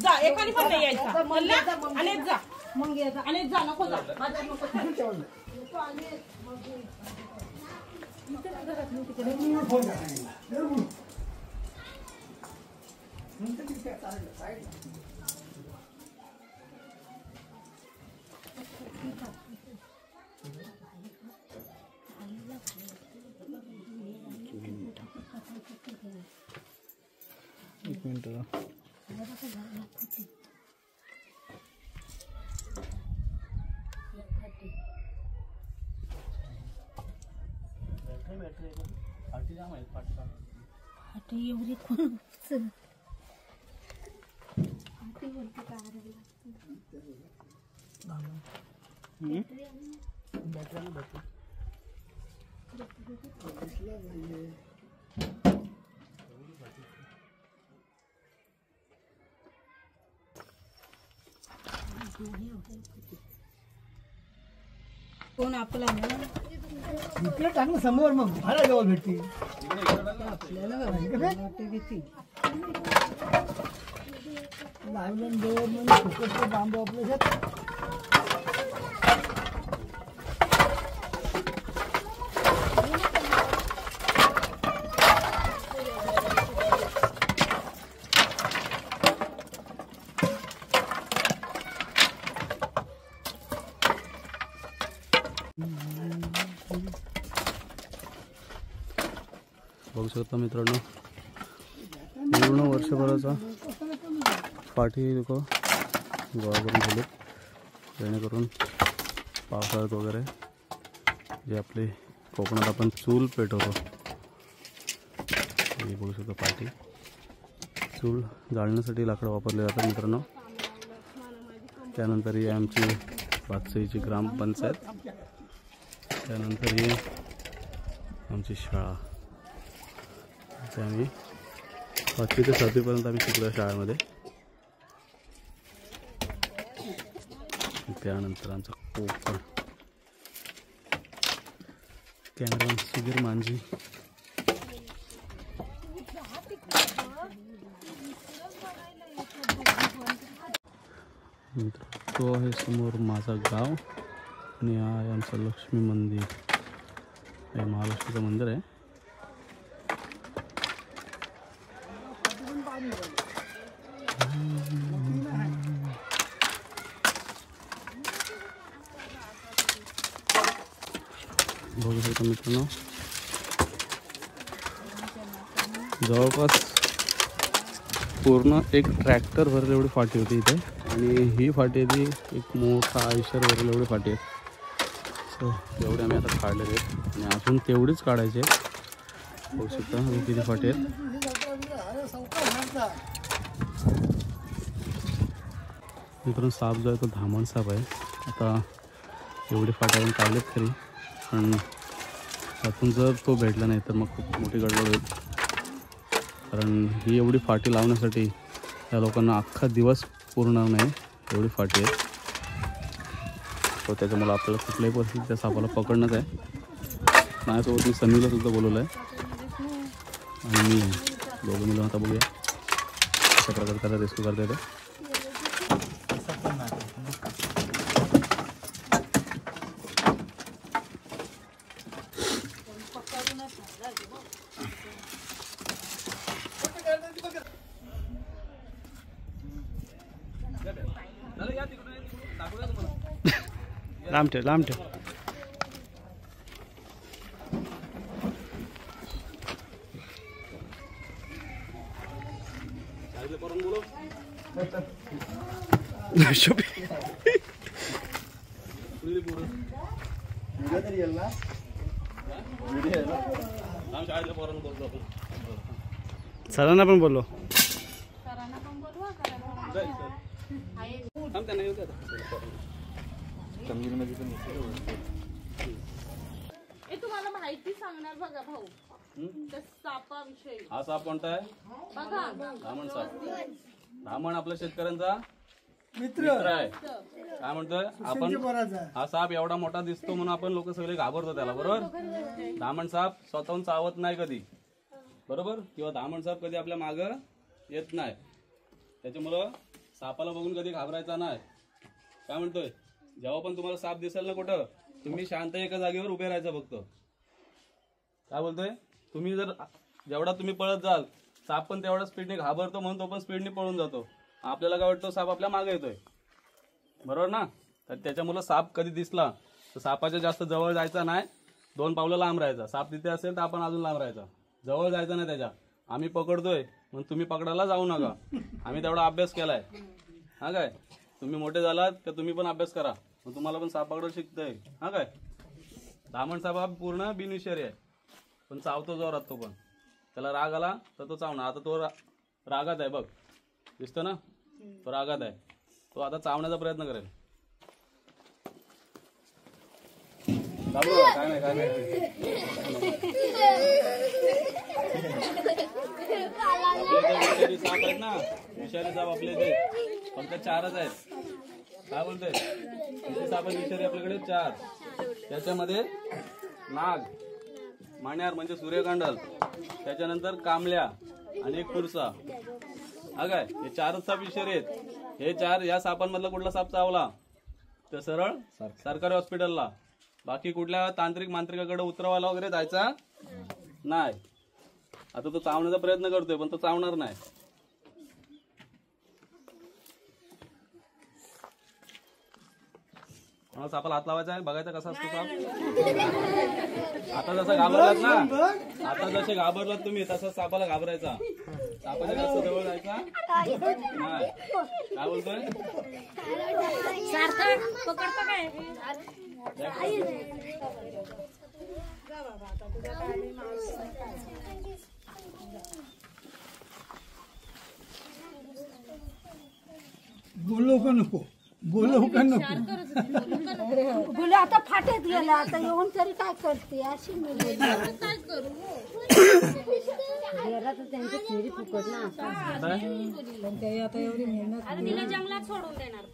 जा एकाने पण नाही यायचा आणि जा मग आणि जा नको जा एक मिनिट एवढी कोण कोण आपला ना इकडे टाकलं समोर मग भाडा जवळ भेटते आपल्याला लावलं जवळ म्हणजे फुकटचं बांबू आपल्या बघू शकता मित्रांनो, पूर्ण वर्षभराचा पाठी लोक गोळा करून ठेवलेत, जेणेकरून पावसाळ्यात वगैरे जे आपले कोकणात आपण चूल पेटवतो, हे बघू शकता पाठी चूल जाळण्यासाठी लाकडं वापरले जातात मित्रांनो. त्यानंतर ही आमची वाचईची ग्रामपंचायत, त्यानंतर ही आमची शाळा. आम्ही 5वी ते 7वीपर्यंत आम्ही शिकलो शाळेमध्ये. त्यानंतर आमचा कोकण. कॅमेरामॅन सुधीर मांझी. तो आहे समोर माझा गाव आणि हा आहे आमचं लक्ष्मी मंदिर. हे महालक्ष्मीचं मंदिर आहे. बघू शकता मित्रांनो, जवळपास पूर्ण एक ट्रॅक्टर भरेल एवढी फाटी होती इथे, आणि ही फाटी आहे ती एक मोठा आयुष्यात भरेल एवढी फाटी आहे. सो तेवढे आम्ही आता काढलेले आहेत आणि अजून तेवढीच काढायची आहेत. बघू शकता किती फाटी आहेत. मित्रांनो साप जो आहे तो धामण साप आहे. आता एवढी फाटी आपण काढलेत खरी, पण त्यातून जर तो भेटला नाही तर मग खूप मोठी गडबड होईल. कारण ही एवढी फाटी लावण्यासाठी त्या लोकांना अख्खा दिवस पुरणार नाही, एवढी फाटी आहे. तो त्याच्यामुळे आपल्याला कुठल्याही परिस्थितीत त्या सापाला पकडणंच आहे. माझ्यासोबत मी सनीला सुद्धा बोलवलं आहे आणि मी दोघं मिळून आता बघूया कशा प्रकारे त्याला रेस्क्यू करता येते. लांब ठेव, लांब ठेव. सरांना पण बोललो. तुम्हाला माहिती सांगणार बघा भाऊ त्या सापाविषयी. हा साप कोणता आहे? बघा धामण साप. धामण आपल्या शेतकऱ्यांचा मित्र आहे. काय म्हणतोय आपण? बराचा हा साप एवढा मोठा दिसतो म्हणून आपण लोक सगळे घाबरतो त्याला, बरोबर? धामण साप स्वतःहून चावत नाही कधी, बरोबर? किंवा धामण साप कधी आपल्या माग येत नाही. त्याच्यामुळं सापाला बघून कधी घाबरायचा नाही. काय म्हणतोय? जेव्हा पण तुम्हाला साप दिसेल ना कुठं, तुम्ही शांत एका जागेवर उभे राहायचं फक्त. काय बोलतोय? तुम्ही जर जेवढा तुम्ही पळत जाल, साप पण तेवढा स्पीडने घाबरतो म्हणून तो पण स्पीडने पळून जातो. आपल्याला काय वाटतं? साप आपल्या मागे येतोय, बरोबर ना? तर त्याच्यामुळं साप कधी दिसला तर सापाच्या जास्त जवळ जायचा नाही, 2 पावलं लांब राहायचा. साप तिथे असेल तर आपण अजून लांब राहायचा, जवळ जायचं नाही त्याच्या. आम्ही पकडतोय म्हणून तुम्ही पकडायला जाऊ नका. आम्ही तेवढा अभ्यास केलाय. हा काय? तुम्ही मोठे झालात तर तुम्ही पण अभ्यास करा, मग तुम्हाला पण साप पकडू शिकतंय. हा काय? धामण साप हा पूर्ण बिनविषारी आहे, पण चावतो जोरात तो. पण त्याला राग आला तर तो चावणार. आता तो रागात आहे बघ, दिसतो ना? तो रागात आहे. तो आता चावण्याचा प्रयत्न करेल. काय नाही काय नाही. आपल्या इथे विषारी साप आहेत ना, विषारी साप आपल्या इथे फक्त 4च आहेत. काय बोलतोय? किती साप आहेत विषारी आपल्याकडे? 4. त्याच्यामध्ये नाग, माण्यार म्हणजे सूर्यकांडल, त्याच्यानंतर कामल्या आणि एक कुरसा. हा काय? हे 4च साप विषारी आहेत. हे 4 या सापांमधला कुठला साप चावला तर सरळ सरकारी हॉस्पिटलला. बाकी कुठल्या तांत्रिक मांत्रिकाकडे उतरवायला वगैरे जायचा नाही. आता तो चावण्याचा प्रयत्न करतोय पण तो चावणार नाही. सापाला हात लावायचा आहे, बघायचा कसा असतो साप. आता जसं घाबरलात ना, आता जसे घाबरलात तुम्ही तसं सापाला घाबरायचा. सापाच्या जास्त जवळ जायचा नाही. काय बोलतोय? पकडतो काय? बोललो का नको? बोललो का नको? बोले आता फाटत गेला, आता येऊन तरी काय करते अशी मी काय करू? गेला तर त्यांची फेरी फुकट ना. पण ते आता एवढी मेहनत आता तिला जंगलात सोडून देणार.